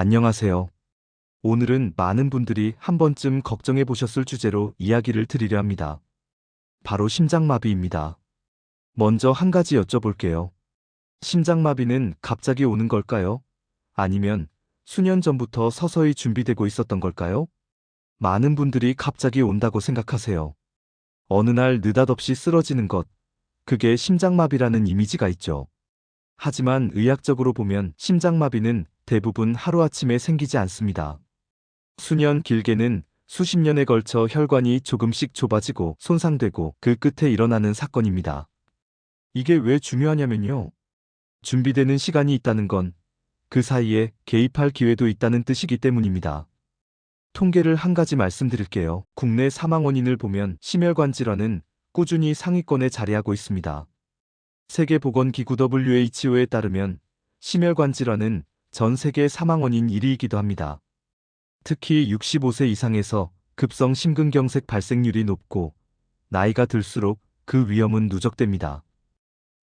안녕하세요. 오늘은 많은 분들이 한 번쯤 걱정해 보셨을 주제로 이야기를 드리려 합니다. 바로 심장마비입니다. 먼저 한 가지 여쭤볼게요. 심장마비는 갑자기 오는 걸까요? 아니면 수년 전부터 서서히 준비되고 있었던 걸까요? 많은 분들이 갑자기 온다고 생각하세요. 어느 날 느닷없이 쓰러지는 것, 그게 심장마비라는 이미지가 있죠. 하지만 의학적으로 보면 심장마비는 대부분 하루아침에 생기지 않습니다. 수년, 길게는 수십 년에 걸쳐 혈관이 조금씩 좁아지고 손상되고 그 끝에 일어나는 사건입니다. 이게 왜 중요하냐면요. 준비되는 시간이 있다는 건 그 사이에 개입할 기회도 있다는 뜻이기 때문입니다. 통계를 한 가지 말씀드릴게요. 국내 사망 원인을 보면 심혈관 질환은 꾸준히 상위권에 자리하고 있습니다. 세계보건기구 WHO에 따르면 심혈관 질환은 전 세계 사망 원인 1위이기도 합니다. 특히 65세 이상에서 급성 심근경색 발생률이 높고 나이가 들수록 그 위험은 누적됩니다.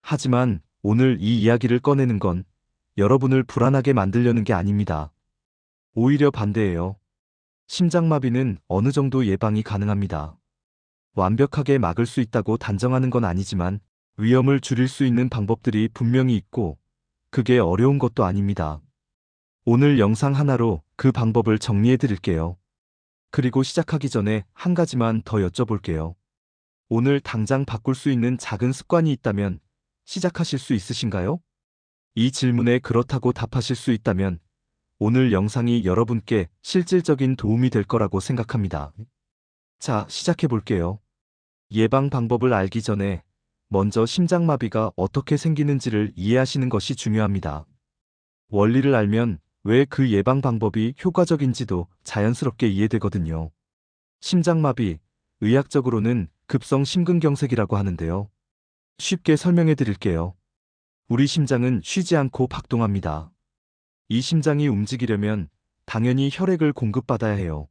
하지만 오늘 이 이야기를 꺼내는 건 여러분을 불안하게 만들려는 게 아닙니다. 오히려 반대예요. 심장마비는 어느 정도 예방이 가능합니다. 완벽하게 막을 수 있다고 단정하는 건 아니지만 위험을 줄일 수 있는 방법들이 분명히 있고 그게 어려운 것도 아닙니다. 오늘 영상 하나로 그 방법을 정리해 드릴게요. 그리고 시작하기 전에 한 가지만 더 여쭤볼게요. 오늘 당장 바꿀 수 있는 작은 습관이 있다면 시작하실 수 있으신가요? 이 질문에 그렇다고 답하실 수 있다면 오늘 영상이 여러분께 실질적인 도움이 될 거라고 생각합니다. 자, 시작해 볼게요. 예방 방법을 알기 전에 먼저 심장마비가 어떻게 생기는지를 이해하시는 것이 중요합니다. 원리를 알면 왜 그 예방 방법이 효과적인지도 자연스럽게 이해되거든요. 심장마비, 의학적으로는 급성 심근경색이라고 하는데요. 쉽게 설명해 드릴게요. 우리 심장은 쉬지 않고 박동합니다. 이 심장이 움직이려면 당연히 혈액을 공급받아야 해요.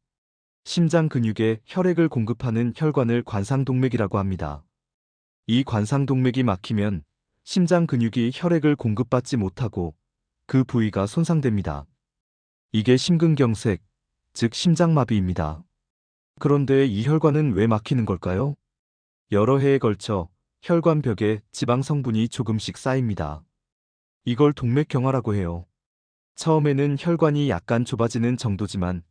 심장 근육에 혈액을 공급하는 혈관을 관상동맥이라고 합니다. 이 관상동맥이 막히면 심장 근육이 혈액을 공급받지 못하고 그 부위가 손상됩니다. 이게 심근경색, 즉 심장마비입니다. 그런데 이 혈관은 왜 막히는 걸까요? 여러 해에 걸쳐 혈관벽에 지방 성분이 조금씩 쌓입니다. 이걸 동맥경화라고 해요. 처음에는 혈관이 약간 좁아지는 정도지만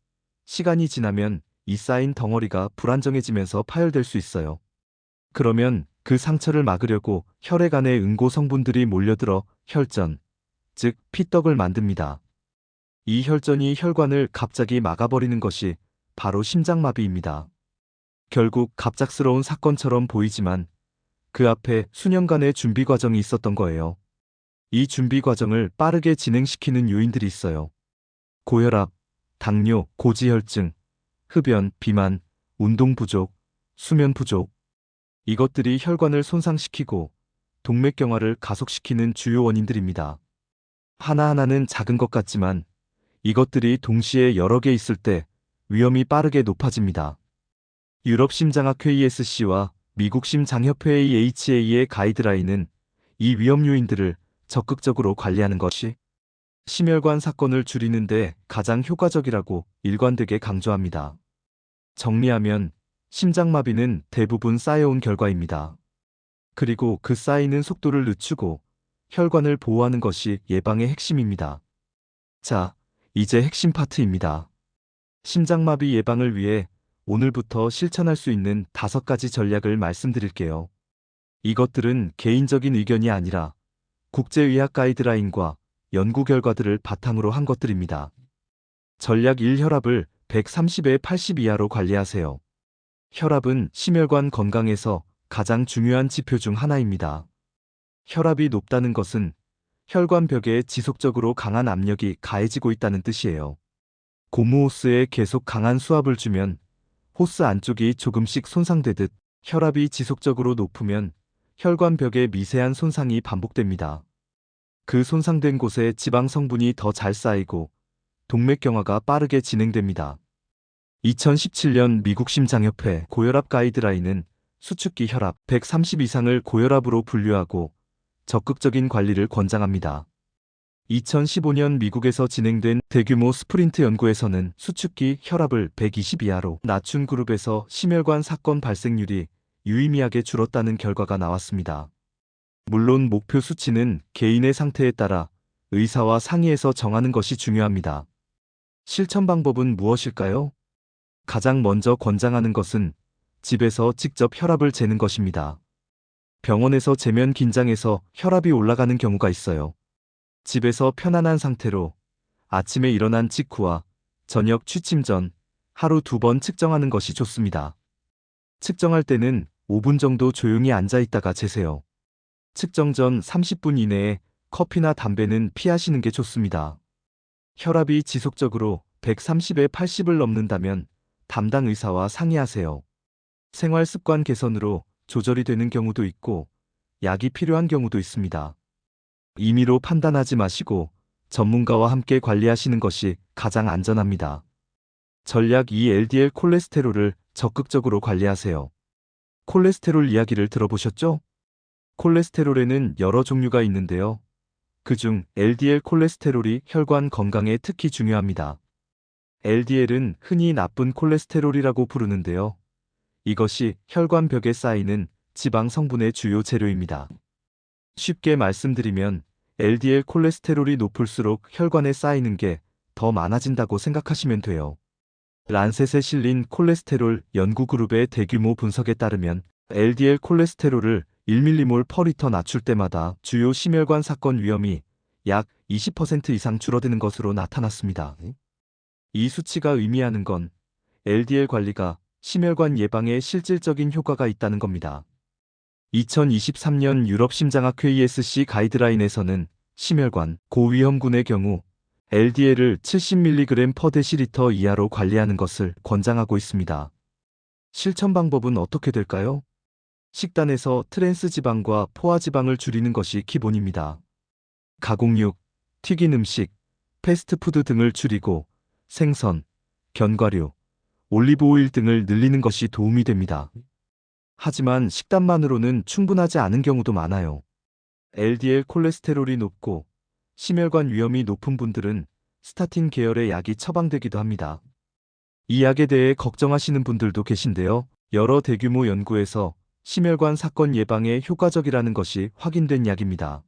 시간이 지나면 이 쌓인 덩어리가 불안정해지면서 파열될 수 있어요. 그러면 그 상처를 막으려고 혈액 안에 응고 성분들이 몰려들어 혈전, 즉 피떡을 만듭니다. 이 혈전이 혈관을 갑자기 막아버리는 것이 바로 심장마비입니다. 결국 갑작스러운 사건처럼 보이지만 그 앞에 수년간의 준비 과정이 있었던 거예요. 이 준비 과정을 빠르게 진행시키는 요인들이 있어요. 고혈압, 당뇨, 고지혈증, 흡연, 비만, 운동 부족, 수면 부족. 이것들이 혈관을 손상시키고 동맥경화를 가속시키는 주요 원인들입니다. 하나하나는 작은 것 같지만 이것들이 동시에 여러 개 있을 때 위험이 빠르게 높아집니다. 유럽심장학회 ESC와 미국 심장협회 AHA의 가이드라인은 이 위험 요인들을 적극적으로 관리하는 것이 심혈관 사건을 줄이는데 가장 효과적이라고 일관되게 강조합니다. 정리하면 심장마비는 대부분 쌓여온 결과입니다. 그리고 그 쌓이는 속도를 늦추고 혈관을 보호하는 것이 예방의 핵심입니다. 자, 이제 핵심 파트입니다. 심장마비 예방을 위해 오늘부터 실천할 수 있는 5가지 전략을 말씀드릴게요. 이것들은 개인적인 의견이 아니라 국제의학 가이드라인과 연구 결과들을 바탕으로 한 것들입니다. 전략 1. 혈압을 130에 80 이하로 관리하세요. 혈압은 심혈관 건강에서 가장 중요한 지표 중 하나입니다. 혈압이 높다는 것은 혈관벽에 지속적으로 강한 압력이 가해지고 있다는 뜻이에요. 고무 호스에 계속 강한 수압을 주면 호스 안쪽이 조금씩 손상되듯 혈압이 지속적으로 높으면 혈관벽에 미세한 손상이 반복됩니다. 그 손상된 곳에 지방 성분이 더 잘 쌓이고 동맥경화가 빠르게 진행됩니다. 2017년 미국 심장협회 고혈압 가이드라인은 수축기 혈압 130 이상을 고혈압으로 분류하고 적극적인 관리를 권장합니다. 2015년 미국에서 진행된 대규모 스프린트 연구에서는 수축기 혈압을 120 이하로 낮춘 그룹에서 심혈관 사건 발생률이 유의미하게 줄었다는 결과가 나왔습니다. 물론 목표 수치는 개인의 상태에 따라 의사와 상의해서 정하는 것이 중요합니다. 실천 방법은 무엇일까요? 가장 먼저 권장하는 것은 집에서 직접 혈압을 재는 것입니다. 병원에서 재면 긴장해서 혈압이 올라가는 경우가 있어요. 집에서 편안한 상태로 아침에 일어난 직후와 저녁 취침 전 하루 2번 측정하는 것이 좋습니다. 측정할 때는 5분 정도 조용히 앉아 있다가 재세요. 측정 전 30분 이내에 커피나 담배는 피하시는 게 좋습니다. 혈압이 지속적으로 130에 80을 넘는다면 담당 의사와 상의하세요. 생활 습관 개선으로 조절이 되는 경우도 있고 약이 필요한 경우도 있습니다. 임의로 판단하지 마시고 전문가와 함께 관리하시는 것이 가장 안전합니다. 전략 2. LDL 콜레스테롤을 적극적으로 관리하세요. 콜레스테롤 이야기를 들어보셨죠? 콜레스테롤에는 여러 종류가 있는데요. 그중 LDL 콜레스테롤이 혈관 건강에 특히 중요합니다. LDL은 흔히 나쁜 콜레스테롤이라고 부르는데요. 이것이 혈관벽에 쌓이는 지방 성분의 주요 재료입니다. 쉽게 말씀드리면 LDL 콜레스테롤이 높을수록 혈관에 쌓이는 게 더 많아진다고 생각하시면 돼요. 란셋에 실린 콜레스테롤 연구그룹의 대규모 분석에 따르면 LDL 콜레스테롤을 1mmol/L 낮출 때마다 주요 심혈관 사건 위험이 약 20% 이상 줄어드는 것으로 나타났습니다. 이 수치가 의미하는 건 LDL 관리가 심혈관 예방에 실질적인 효과가 있다는 겁니다. 2023년 유럽 심장학회 ESC 가이드라인에서는 심혈관 고위험군의 경우 LDL을 70mg/dL 이하로 관리하는 것을 권장하고 있습니다. 실천 방법은 어떻게 될까요? 식단에서 트랜스 지방과 포화 지방을 줄이는 것이 기본입니다. 가공육, 튀긴 음식, 패스트푸드 등을 줄이고 생선, 견과류, 올리브 오일 등을 늘리는 것이 도움이 됩니다. 하지만 식단만으로는 충분하지 않은 경우도 많아요. LDL 콜레스테롤이 높고 심혈관 위험이 높은 분들은 스타틴 계열의 약이 처방되기도 합니다. 이 약에 대해 걱정하시는 분들도 계신데요. 여러 대규모 연구에서 심혈관 사건 예방에 효과적이라는 것이 확인된 약입니다.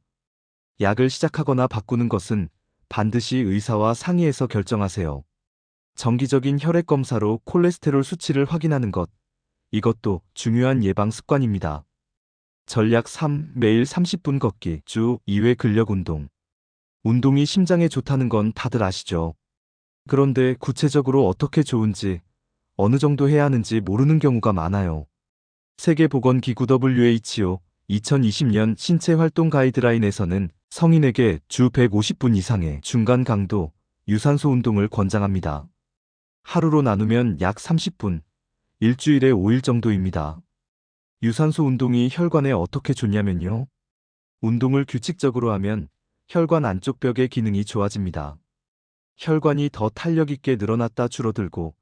약을 시작하거나 바꾸는 것은 반드시 의사와 상의해서 결정하세요. 정기적인 혈액 검사로 콜레스테롤 수치를 확인하는 것, 이것도 중요한 예방 습관입니다. 전략 3. 매일 30분 걷기, 주 2회 근력 운동. 운동이 심장에 좋다는 건 다들 아시죠? 그런데 구체적으로 어떻게 좋은지, 어느 정도 해야 하는지 모르는 경우가 많아요. 세계보건기구 WHO 2020년 신체활동 가이드라인에서는 성인에게 주 150분 이상의 중간 강도, 유산소 운동을 권장합니다. 하루로 나누면 약 30분, 일주일에 5일 정도입니다. 유산소 운동이 혈관에 어떻게 좋냐면요. 운동을 규칙적으로 하면 혈관 안쪽 벽의 기능이 좋아집니다. 혈관이 더 탄력 있게 늘어났다 줄어들고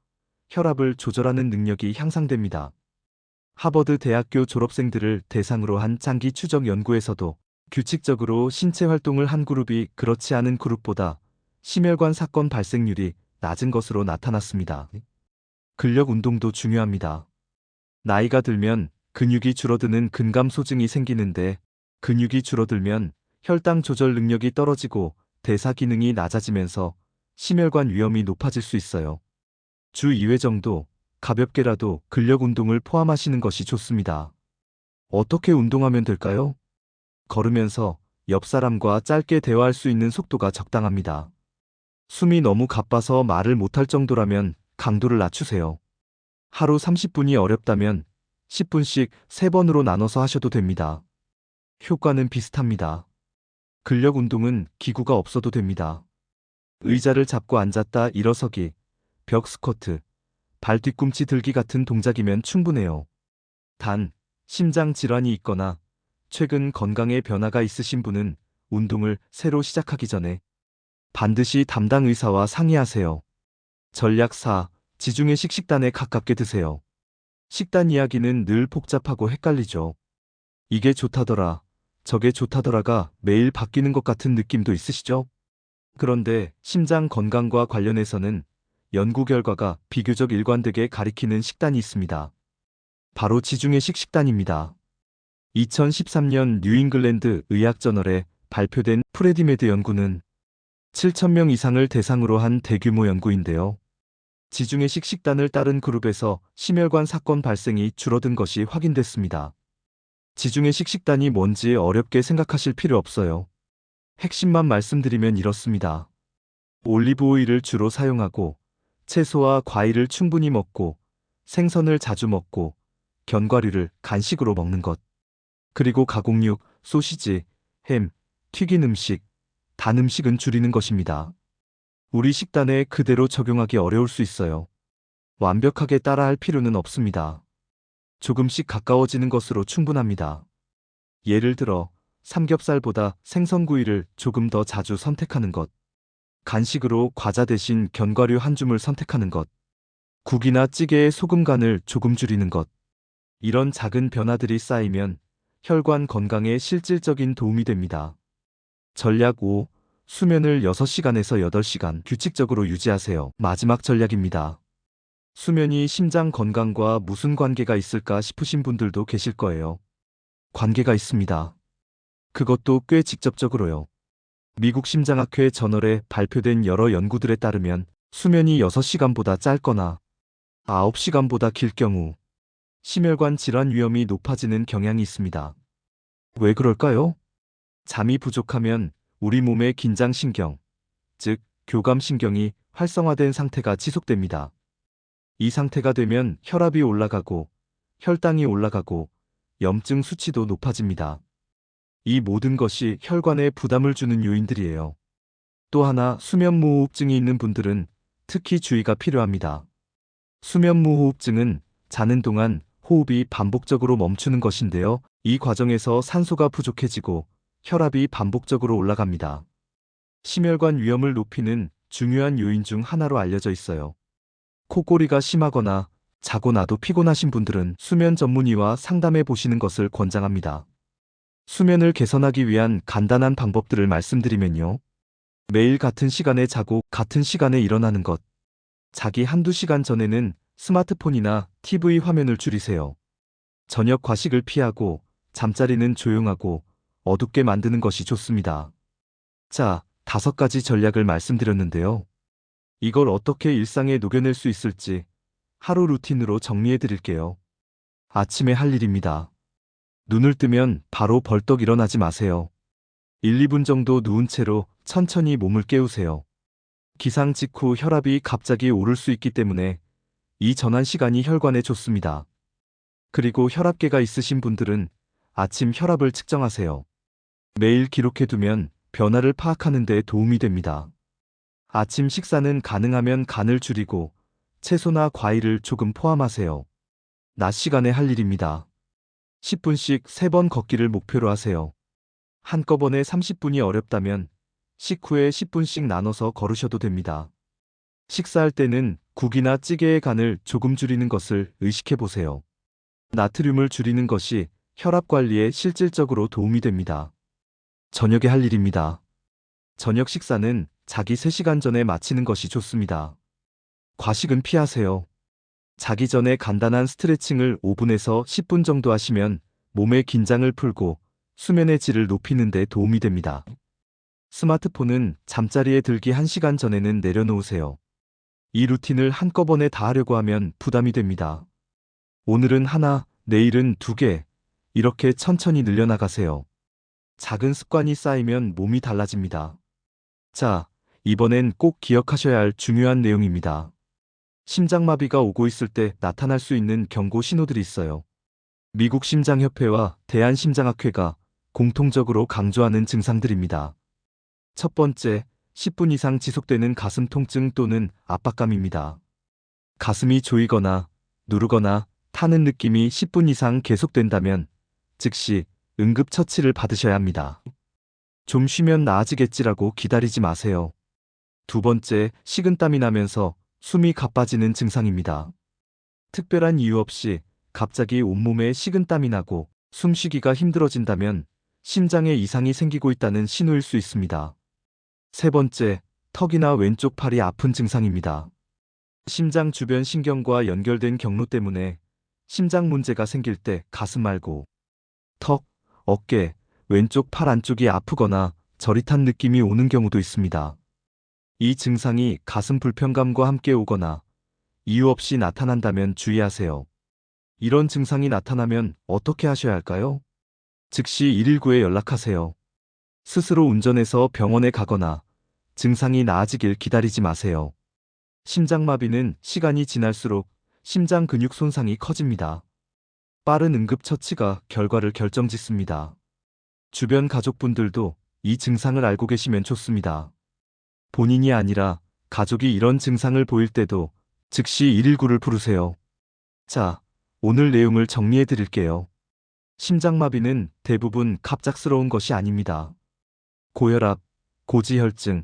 혈압을 조절하는 능력이 향상됩니다. 하버드 대학교 졸업생들을 대상으로 한 장기 추적 연구에서도 규칙적으로 신체 활동을 한 그룹이 그렇지 않은 그룹보다 심혈관 사건 발생률이 낮은 것으로 나타났습니다. 근력 운동도 중요합니다. 나이가 들면 근육이 줄어드는 근감소증이 생기는데 근육이 줄어들면 혈당 조절 능력이 떨어지고 대사 기능이 낮아지면서 심혈관 위험이 높아질 수 있어요. 주 2회 정도 가볍게라도 근력 운동을 포함하시는 것이 좋습니다. 어떻게 운동하면 될까요? 걸으면서 옆 사람과 짧게 대화할 수 있는 속도가 적당합니다. 숨이 너무 가빠서 말을 못할 정도라면 강도를 낮추세요. 하루 30분이 어렵다면 10분씩 3번으로 나눠서 하셔도 됩니다. 효과는 비슷합니다. 근력 운동은 기구가 없어도 됩니다. 의자를 잡고 앉았다 일어서기, 벽 스쿼트, 발 뒤꿈치 들기 같은 동작이면 충분해요. 단, 심장 질환이 있거나 최근 건강에 변화가 있으신 분은 운동을 새로 시작하기 전에 반드시 담당 의사와 상의하세요. 전략 4. 지중해식 식단에 가깝게 드세요. 식단 이야기는 늘 복잡하고 헷갈리죠. 이게 좋다더라, 저게 좋다더라가 매일 바뀌는 것 같은 느낌도 있으시죠? 그런데 심장 건강과 관련해서는 연구 결과가 비교적 일관되게 가리키는 식단이 있습니다. 바로 지중해식 식단입니다. 2013년 뉴잉글랜드 의학저널에 발표된 프레디메드 연구는 7,000명 이상을 대상으로 한 대규모 연구인데요. 지중해식 식단을 따른 그룹에서 심혈관 사건 발생이 줄어든 것이 확인됐습니다. 지중해식 식단이 뭔지 어렵게 생각하실 필요 없어요. 핵심만 말씀드리면 이렇습니다. 올리브 오일을 주로 사용하고 채소와 과일을 충분히 먹고 생선을 자주 먹고 견과류를 간식으로 먹는 것. 그리고 가공육, 소시지, 햄, 튀긴 음식, 단 음식은 줄이는 것입니다. 우리 식단에 그대로 적용하기 어려울 수 있어요. 완벽하게 따라할 필요는 없습니다. 조금씩 가까워지는 것으로 충분합니다. 예를 들어 삼겹살보다 생선구이를 조금 더 자주 선택하는 것. 간식으로 과자 대신 견과류 한 줌을 선택하는 것. 국이나 찌개의 소금 간을 조금 줄이는 것. 이런 작은 변화들이 쌓이면 혈관 건강에 실질적인 도움이 됩니다. 전략 5. 수면을 6시간에서 8시간 규칙적으로 유지하세요. 마지막 전략입니다. 수면이 심장 건강과 무슨 관계가 있을까 싶으신 분들도 계실 거예요. 관계가 있습니다. 그것도 꽤 직접적으로요. 미국 심장학회 저널에 발표된 여러 연구들에 따르면 수면이 6시간보다 짧거나 9시간보다 길 경우 심혈관 질환 위험이 높아지는 경향이 있습니다. 왜 그럴까요? 잠이 부족하면 우리 몸의 긴장신경, 즉 교감신경이 활성화된 상태가 지속됩니다. 이 상태가 되면 혈압이 올라가고 혈당이 올라가고 염증 수치도 높아집니다. 이 모든 것이 혈관에 부담을 주는 요인들이에요. 또 하나 수면무호흡증이 있는 분들은 특히 주의가 필요합니다. 수면무호흡증은 자는 동안 호흡이 반복적으로 멈추는 것인데요. 이 과정에서 산소가 부족해지고 혈압이 반복적으로 올라갑니다. 심혈관 위험을 높이는 중요한 요인 중 하나로 알려져 있어요. 코골이가 심하거나 자고 나도 피곤하신 분들은 수면 전문의와 상담해 보시는 것을 권장합니다. 수면을 개선하기 위한 간단한 방법들을 말씀드리면요. 매일 같은 시간에 자고 같은 시간에 일어나는 것. 자기 한두 시간 전에는 스마트폰이나 TV 화면을 줄이세요. 저녁 과식을 피하고 잠자리는 조용하고 어둡게 만드는 것이 좋습니다. 자, 5가지 전략을 말씀드렸는데요. 이걸 어떻게 일상에 녹여낼 수 있을지 하루 루틴으로 정리해 드릴게요. 아침에 할 일입니다. 눈을 뜨면 바로 벌떡 일어나지 마세요. 1, 2분 정도 누운 채로 천천히 몸을 깨우세요. 기상 직후 혈압이 갑자기 오를 수 있기 때문에 이 전환 시간이 혈관에 좋습니다. 그리고 혈압계가 있으신 분들은 아침 혈압을 측정하세요. 매일 기록해두면 변화를 파악하는 데 도움이 됩니다. 아침 식사는 가능하면 간을 줄이고 채소나 과일을 조금 포함하세요. 낮 시간에 할 일입니다. 10분씩 3번 걷기를 목표로 하세요. 한꺼번에 30분이 어렵다면 식후에 10분씩 나눠서 걸으셔도 됩니다. 식사할 때는 국이나 찌개의 간을 조금 줄이는 것을 의식해 보세요. 나트륨을 줄이는 것이 혈압 관리에 실질적으로 도움이 됩니다. 저녁에 할 일입니다. 저녁 식사는 자기 3시간 전에 마치는 것이 좋습니다. 과식은 피하세요. 자기 전에 간단한 스트레칭을 5분에서 10분 정도 하시면 몸의 긴장을 풀고 수면의 질을 높이는 데 도움이 됩니다. 스마트폰은 잠자리에 들기 1시간 전에는 내려놓으세요. 이 루틴을 한꺼번에 다 하려고 하면 부담이 됩니다. 오늘은 하나, 내일은 2개, 이렇게 천천히 늘려나가세요. 작은 습관이 쌓이면 몸이 달라집니다. 자, 이번엔 꼭 기억하셔야 할 중요한 내용입니다. 심장마비가 오고 있을 때 나타날 수 있는 경고 신호들이 있어요. 미국 심장협회와 대한심장학회가 공통적으로 강조하는 증상들입니다. 첫 번째, 10분 이상 지속되는 가슴 통증 또는 압박감입니다. 가슴이 조이거나 누르거나 타는 느낌이 10분 이상 계속된다면 즉시 응급처치를 받으셔야 합니다. 좀 쉬면 나아지겠지라고 기다리지 마세요. 두 번째, 식은땀이 나면서 숨이 가빠지는 증상입니다. 특별한 이유 없이 갑자기 온몸에 식은땀이 나고 숨쉬기가 힘들어진다면 심장에 이상이 생기고 있다는 신호일 수 있습니다. 세 번째, 턱이나 왼쪽 팔이 아픈 증상입니다. 심장 주변 신경과 연결된 경로 때문에 심장 문제가 생길 때 가슴 말고 턱, 어깨, 왼쪽 팔 안쪽이 아프거나 저릿한 느낌이 오는 경우도 있습니다. 이 증상이 가슴 불편감과 함께 오거나 이유 없이 나타난다면 주의하세요. 이런 증상이 나타나면 어떻게 하셔야 할까요? 즉시 119에 연락하세요. 스스로 운전해서 병원에 가거나 증상이 나아지길 기다리지 마세요. 심장마비는 시간이 지날수록 심장 근육 손상이 커집니다. 빠른 응급처치가 결과를 결정짓습니다. 주변 가족분들도 이 증상을 알고 계시면 좋습니다. 본인이 아니라 가족이 이런 증상을 보일 때도 즉시 119를 부르세요. 자, 오늘 내용을 정리해 드릴게요. 심장마비는 대부분 갑작스러운 것이 아닙니다. 고혈압, 고지혈증,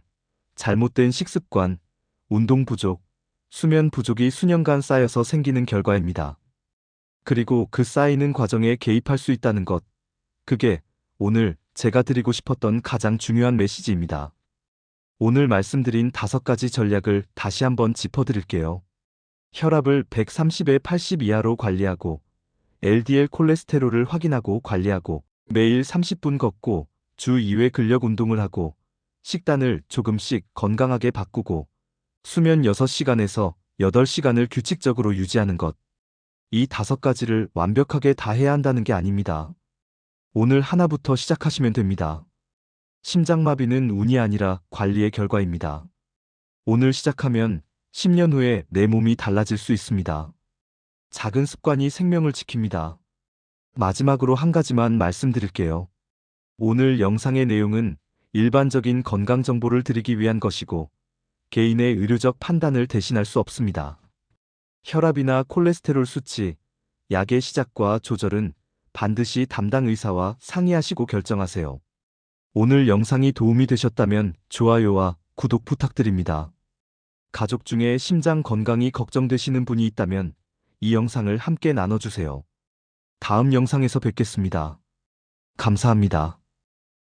잘못된 식습관, 운동 부족, 수면 부족이 수년간 쌓여서 생기는 결과입니다. 그리고 그 쌓이는 과정에 개입할 수 있다는 것, 그게 오늘 제가 드리고 싶었던 가장 중요한 메시지입니다. 오늘 말씀드린 5가지 전략을 다시 한번 짚어드릴게요. 혈압을 130에 80 이하로 관리하고, LDL 콜레스테롤을 확인하고 관리하고, 매일 30분 걷고, 주 2회 근력 운동을 하고, 식단을 조금씩 건강하게 바꾸고, 수면 6시간에서 8시간을 규칙적으로 유지하는 것. 이 5가지를 완벽하게 다 해야 한다는 게 아닙니다. 오늘 하나부터 시작하시면 됩니다. 심장마비는 운이 아니라 관리의 결과입니다. 오늘 시작하면 10년 후에 내 몸이 달라질 수 있습니다. 작은 습관이 생명을 지킵니다. 마지막으로 한 가지만 말씀드릴게요. 오늘 영상의 내용은 일반적인 건강 정보를 드리기 위한 것이고, 개인의 의료적 판단을 대신할 수 없습니다. 혈압이나 콜레스테롤 수치, 약의 시작과 조절은 반드시 담당 의사와 상의하시고 결정하세요. 오늘 영상이 도움이 되셨다면 좋아요와 구독 부탁드립니다. 가족 중에 심장 건강이 걱정되시는 분이 있다면 이 영상을 함께 나눠주세요. 다음 영상에서 뵙겠습니다. 감사합니다.